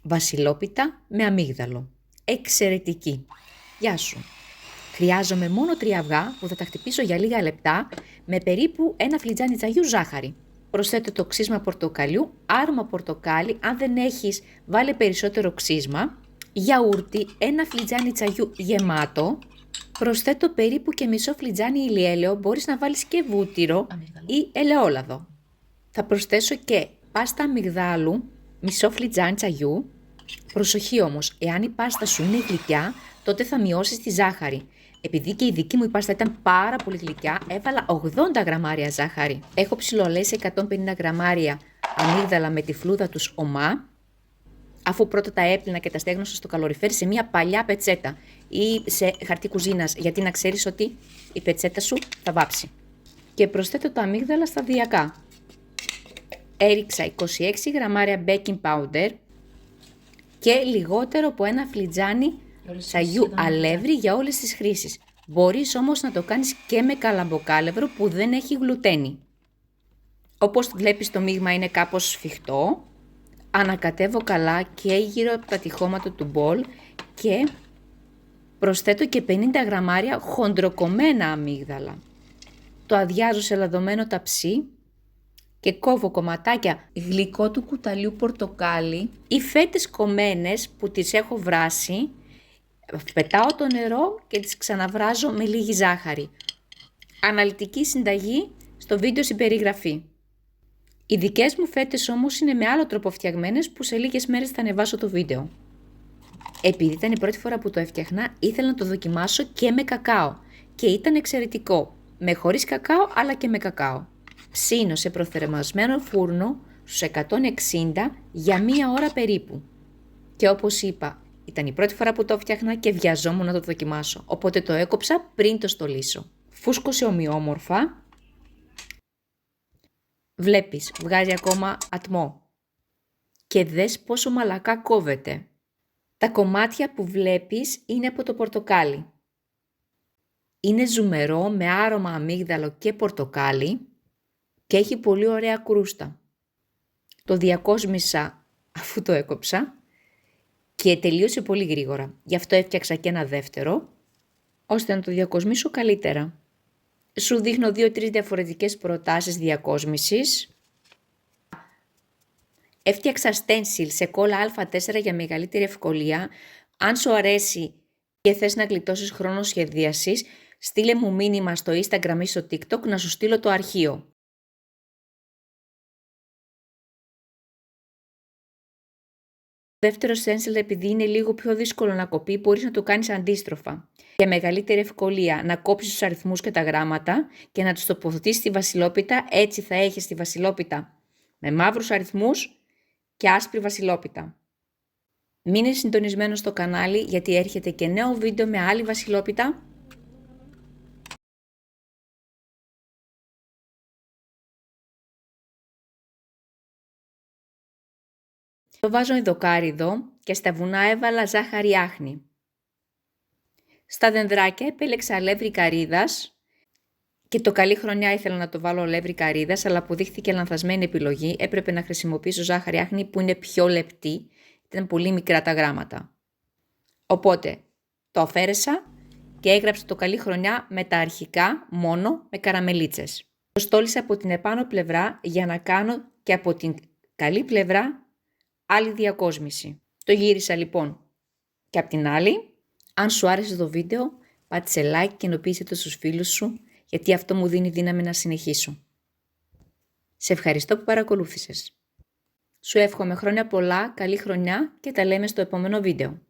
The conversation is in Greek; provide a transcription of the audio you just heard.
Βασιλόπιτα με αμύγδαλο. Εξαιρετική. Γεια σου. Χρειάζομαι μόνο 3 αυγά που θα τα χτυπήσω για λίγα λεπτά με περίπου ένα φλιτζάνι τσαγιού ζάχαρη. Προσθέτω το ξύσμα πορτοκαλιού, άρωμα πορτοκάλι, αν δεν έχεις βάλε περισσότερο ξύσμα, γιαούρτι, ένα φλιτζάνι τσαγιού γεμάτο, προσθέτω περίπου και μισό φλιτζάνι ηλιέλαιο, μπορείς να βάλεις και βούτυρο ή ελαιόλαδο. Θα προσθέσω και πάστα αμυγδάλου, μισό φλιτζάνι τσαγιού. Προσοχή όμως, εάν η πάστα σου είναι γλυκιά, τότε θα μειώσεις τη ζάχαρη. Επειδή και η δική μου η πάστα ήταν πάρα πολύ γλυκιά, έβαλα 80 γραμμάρια ζάχαρη. Έχω ψιλολέσει 150 γραμμάρια αμύγδαλα με τη φλούδα τους ομά, αφού πρώτα τα έπλυνα και τα στέγνωσα στο καλοριφέρ σε μια παλιά πετσέτα ή σε χαρτί κουζίνας, γιατί να ξέρεις ότι η πετσέτα σου θα βάψει. Και προσθέτω τα αμύγδαλα σταδιακά. Έριξα 26 γραμμάρια baking powder και λιγότερο από ένα φλιτζάνι τσαγιού αλεύρι για όλες τις χρήσεις. Μπορείς όμως να το κάνεις και με καλαμποκάλευρο που δεν έχει γλουτένι. Όπως βλέπεις το μείγμα είναι κάπως σφιχτό. Ανακατεύω καλά και γύρω από τα τυχώματα του μπολ και προσθέτω και 50 γραμμάρια χοντροκομμένα αμύγδαλα. Το αδειάζω σε λαδωμένο ταψί και κόβω κομματάκια γλυκό του κουταλιού πορτοκάλι ή φέτες κομμένες που τις έχω βράσει. Πετάω το νερό και τις ξαναβράζω με λίγη ζάχαρη. Αναλυτική συνταγή στο βίντεο στην περιγραφή. Οι δικές μου φέτες όμως είναι με άλλο τρόπο φτιαγμένες που σε λίγες μέρες θα ανεβάσω το βίντεο. Επειδή ήταν η πρώτη φορά που το έφτιαχνα, ήθελα να το δοκιμάσω και με κακάο και ήταν εξαιρετικό. Με χωρίς κακάο αλλά και με κακάο. Ψήνω σε προθερμασμένο φούρνο στους 160 για 1 ώρα περίπου. Και όπως είπα, ήταν η πρώτη φορά που το έφτιαχνα και βιαζόμουν να το δοκιμάσω, οπότε το έκοψα πριν το στολίσω. Φούσκωσε ομοιόμορφα. Βλέπεις, βγάζει ακόμα ατμό. Και δες πόσο μαλακά κόβεται. Τα κομμάτια που βλέπεις είναι από το πορτοκάλι. Είναι ζουμερό με άρωμα αμύγδαλο και πορτοκάλι και έχει πολύ ωραία κρούστα. Το διακόσμησα αφού το έκοψα και τελείωσε πολύ γρήγορα. Γι' αυτό έφτιαξα και ένα δεύτερο, ώστε να το διακοσμήσω καλύτερα. Σου δείχνω 2-3 διαφορετικές προτάσεις διακόσμησης. Έφτιαξα stencil σε κόλλα Α4 για μεγαλύτερη ευκολία. Αν σου αρέσει και θες να γλιτώσεις χρόνο σχεδίασης, στείλε μου μήνυμα στο Instagram ή στο TikTok να σου στείλω το αρχείο. Το δεύτερο stencil, επειδή είναι λίγο πιο δύσκολο να κοπεί, μπορείς να το κάνεις αντίστροφα. Για μεγαλύτερη ευκολία να κόψεις τους αριθμούς και τα γράμματα και να τους τοποθετήσεις στη βασιλόπιτα, έτσι θα έχεις τη βασιλόπιτα με μαύρους αριθμούς και άσπρη βασιλόπιτα. Μείνε συντονισμένος στο κανάλι γιατί έρχεται και νέο βίντεο με άλλη βασιλόπιτα. Το βάζω ειδοκάριδο και στα βουνά έβαλα ζάχαρη άχνη. Στα δενδράκια επέλεξα αλεύρι καρύδας και το καλή χρονιά ήθελα να το βάλω αλεύρι καρύδας, αλλά αποδείχθηκε λανθασμένη επιλογή. Έπρεπε να χρησιμοποιήσω ζάχαρη άχνη που είναι πιο λεπτή, ήταν πολύ μικρά τα γράμματα. Οπότε το αφαίρεσα και έγραψα το καλή χρονιά με τα αρχικά μόνο με καραμελίτσες. Το στόλισα από την επάνω πλευρά για να κάνω και από την καλή πλευρά άλλη διακόσμηση. Το γύρισα λοιπόν και από την άλλη. Αν σου άρεσε το βίντεο, πάτησε like και ενοποίησε το στους φίλους σου, γιατί αυτό μου δίνει δύναμη να συνεχίσω. Σε ευχαριστώ που παρακολούθησες. Σου εύχομαι χρόνια πολλά, καλή χρονιά και τα λέμε στο επόμενο βίντεο.